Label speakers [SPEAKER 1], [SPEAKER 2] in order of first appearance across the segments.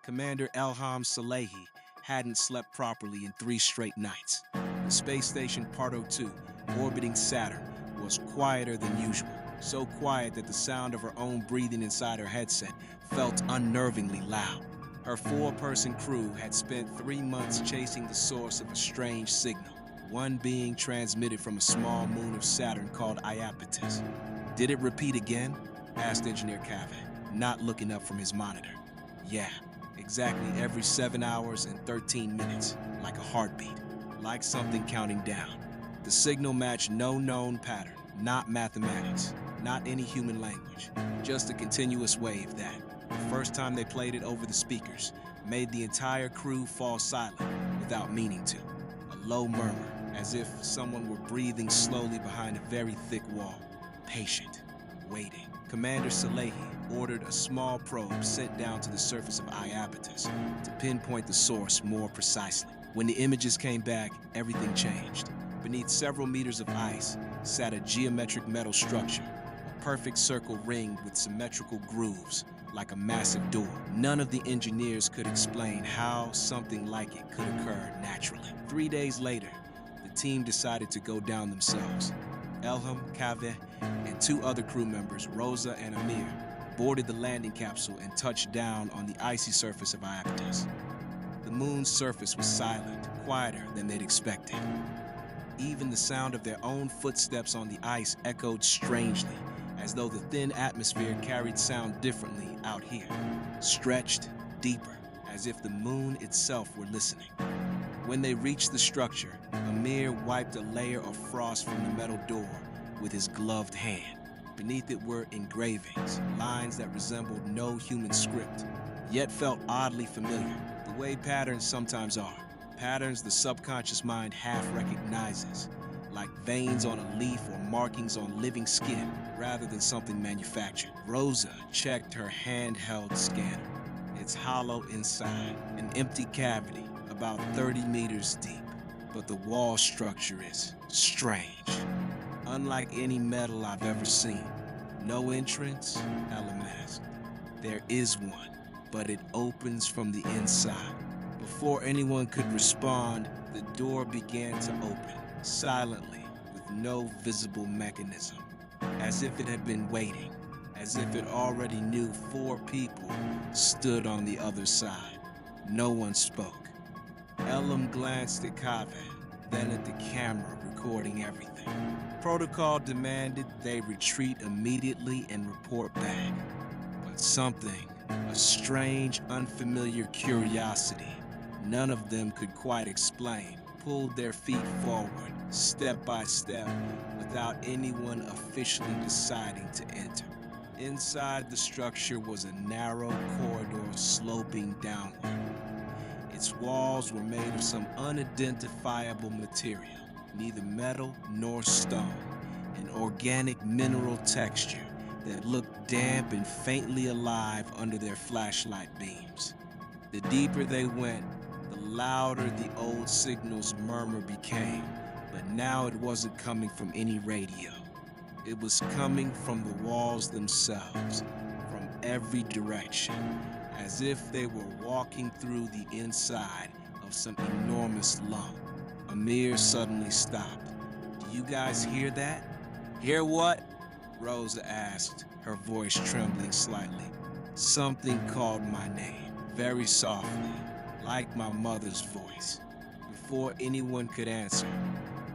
[SPEAKER 1] Commander Elham Salehi hadn't slept properly in 3 straight nights. The space station Parto 2, orbiting Saturn, was quieter than usual. So quiet that the sound of her own breathing inside her headset felt unnervingly loud. Her 4-person crew had spent 3 months chasing the source of a strange signal, one being transmitted from a small moon of Saturn called Iapetus. Did it repeat again? Asked Engineer Kaveh, not looking up from his monitor. Yeah, exactly every 7 hours and 13 minutes, like a heartbeat, like something counting down. The signal matched no known pattern, not mathematics, not any human language, just a continuous wave that, the first time they played it over the speakers, made the entire crew fall silent without meaning to. A low murmur, as if someone were breathing slowly behind a very thick wall, patient, waiting. Commander Salehi ordered a small probe sent down to the surface of Iapetus to pinpoint the source more precisely. When the images came back, everything changed. Beneath several meters of ice sat a geometric metal structure, a perfect circle ringed with symmetrical grooves, like a massive door. None of the engineers could explain how something like it could occur naturally. 3 days later, the team decided to go down themselves. Elham, Kaveh, and 2 other crew members, Rosa and Amir, boarded the landing capsule and touched down on the icy surface of Iapetus. The moon's surface was silent, quieter than they'd expected. Even the sound of their own footsteps on the ice echoed strangely, as though the thin atmosphere carried sound differently out here, stretched deeper, as if the moon itself were listening. When they reached the structure, Amir wiped a layer of frost from the metal door with his gloved hand. Beneath it were engravings, lines that resembled no human script, yet felt oddly familiar, the way patterns sometimes are. Patterns the subconscious mind half recognizes, like veins on a leaf or markings on living skin, rather than something manufactured. Rosa checked her handheld scanner. It's hollow inside, an empty cavity about 30 meters deep, but the wall structure is strange. Unlike any metal I've ever seen. No entrance, Elham asked. There is one, but it opens from the inside. Before anyone could respond, the door began to open, silently, with no visible mechanism, as if it had been waiting, as if it already knew 4 people stood on the other side. No one spoke. Elham glanced at Kaveh, then at the camera recording everything. Protocol demanded they retreat immediately and report back. But something, a strange, unfamiliar curiosity, none of them could quite explain, pulled their feet forward, step by step, without anyone officially deciding to enter. Inside the structure was a narrow corridor sloping downward. Its walls were made of some unidentifiable material, neither metal nor stone, an organic mineral texture that looked damp and faintly alive under their flashlight beams. The deeper they went, the louder the old signal's murmur became, but now it wasn't coming from any radio. It was coming from the walls themselves, from every direction, as if they were walking through the inside of some enormous lung. Amir suddenly stopped. Do you guys hear that? Hear what? Rosa asked, her voice trembling slightly. Something called my name, very softly, like my mother's voice. Before anyone could answer,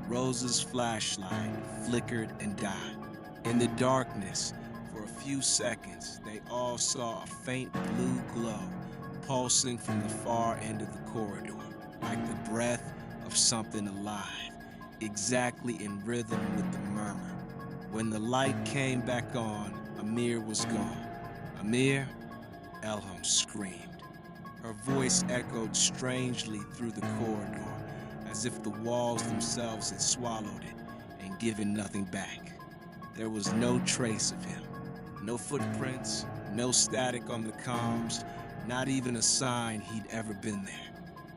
[SPEAKER 1] Rosa's flashlight flickered and died. In the darkness, for a few seconds, they all saw a faint blue glow pulsing from the far end of the corridor, like the breath of something alive, exactly in rhythm with the murmur. When the light came back on, Amir was gone. Amir? Elham screamed. Her voice echoed strangely through the corridor, as if the walls themselves had swallowed it and given nothing back. There was no trace of him. No footprints, no static on the comms, not even a sign he'd ever been there.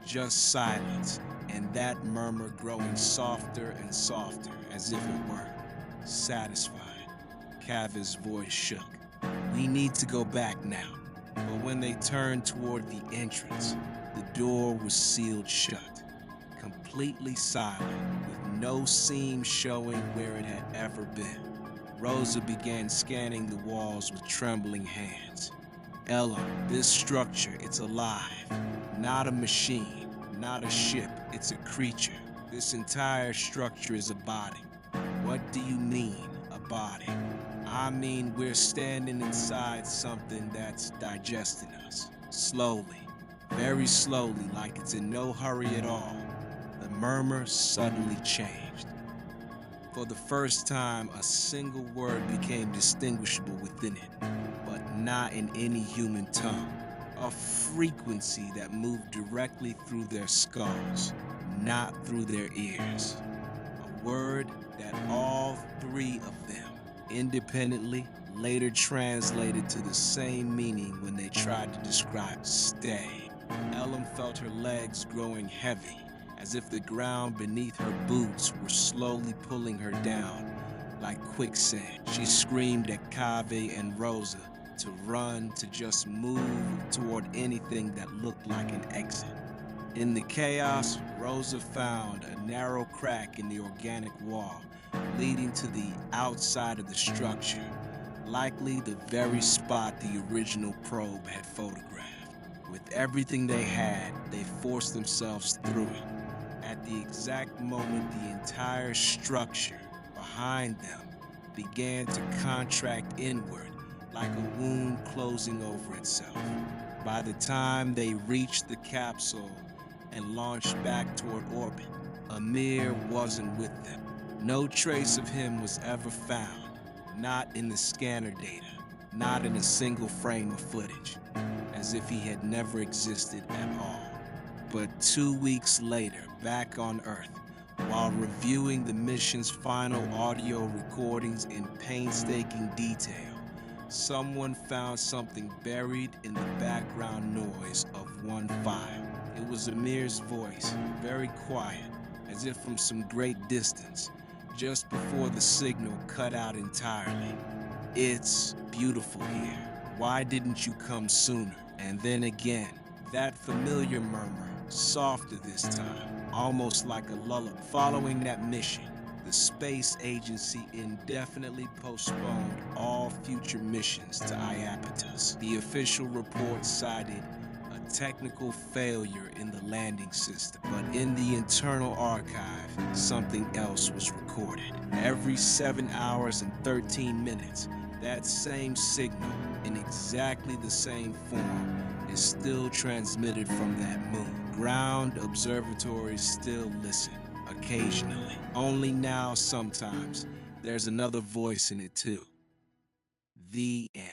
[SPEAKER 1] Just silence, and that murmur growing softer and softer, as if it were satisfied. Kaveh's voice shook. We need to go back now. But when they turned toward the entrance, the door was sealed shut, completely silent, with no seam showing where it had ever been. Rosa began scanning the walls with trembling hands. Elham, this structure, it's alive. Not a machine, not a ship, it's a creature. This entire structure is a body. What do you mean, a body? I mean, we're standing inside something that's digesting us. Slowly, very slowly, like it's in no hurry at all. The murmur suddenly changed. For the first time, a single word became distinguishable within it, but not in any human tongue. A frequency that moved directly through their skulls, not through their ears. A word that all three of them, independently, later translated to the same meaning when they tried to describe stay. Elham felt her legs growing heavy, as if the ground beneath her boots were slowly pulling her down like quicksand. She screamed at Kaveh and Rosa to run, to just move toward anything that looked like an exit. In the chaos, Rosa found a narrow crack in the organic wall leading to the outside of the structure, likely the very spot the original probe had photographed. With everything they had, they forced themselves through it. At the exact moment the entire structure behind them began to contract inward like a wound closing over itself. By the time they reached the capsule and launched back toward orbit, Amir wasn't with them. No trace of him was ever found, not in the scanner data, not in a single frame of footage, as if he had never existed at all. But 2 weeks later, back on Earth, while reviewing the mission's final audio recordings in painstaking detail, someone found something buried in the background noise of one file. It was Amir's voice, very quiet, as if from some great distance, just before the signal cut out entirely. "It's beautiful here. Why didn't you come sooner?" And then again, that familiar murmur, softer this time, almost like a lullaby. Following that mission, the space agency indefinitely postponed all future missions to Iapetus. The official report cited a technical failure in the landing system, but in the internal archive, something else was recorded. Every 7 hours and 13 minutes, that same signal, in exactly the same form, is still transmitted from that moon. Ground observatories still listen, occasionally. Only now, sometimes, there's another voice in it too. The end.